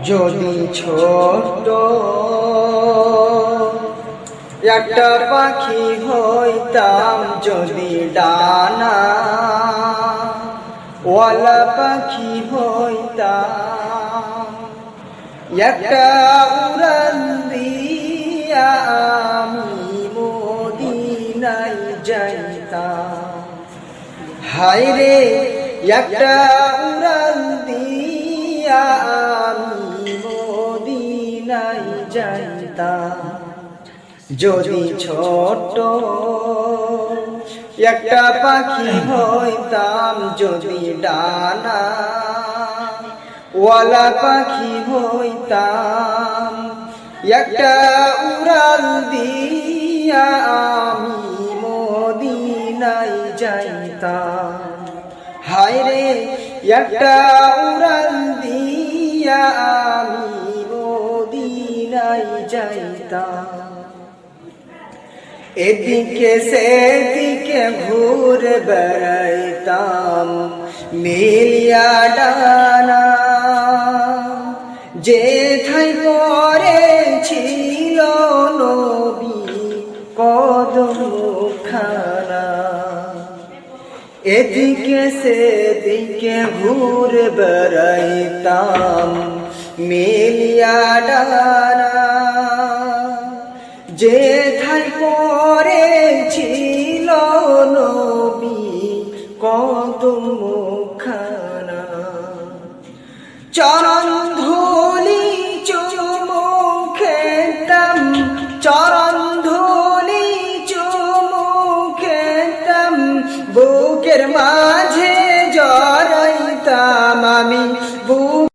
যদি ছোট একটা পাখি হইতাম, যদি ডানা ওয়ালা পাখি হইতাম, একটা উড়ান দিয়া আমি মদিনায় যাইতাম। হায় রে একটা উড়ান দিয়া আমি মদিনায় যাইতাম। যদি ছোট একটা পাখি হইতাম, যদি ডানা ওয়ালা পাখি হইতাম, একটা উড়াল দিয়া আমি মদিনায় যাইতাম। হায় রে একটা উড়াল দিয়া আমি মদিনায় যাইতাম। এদিকে সেদিকে ঘুরে বেড়াইতাম মিলিয়া ডানা, যেথায় পড়েছিল নবী কদমখানা। এদিকে সেদিকে ঘুরে বেড়াইতাম মিলিয়া ডানা, যেথায় পড়েছিল নবী কদমখানা। চরণ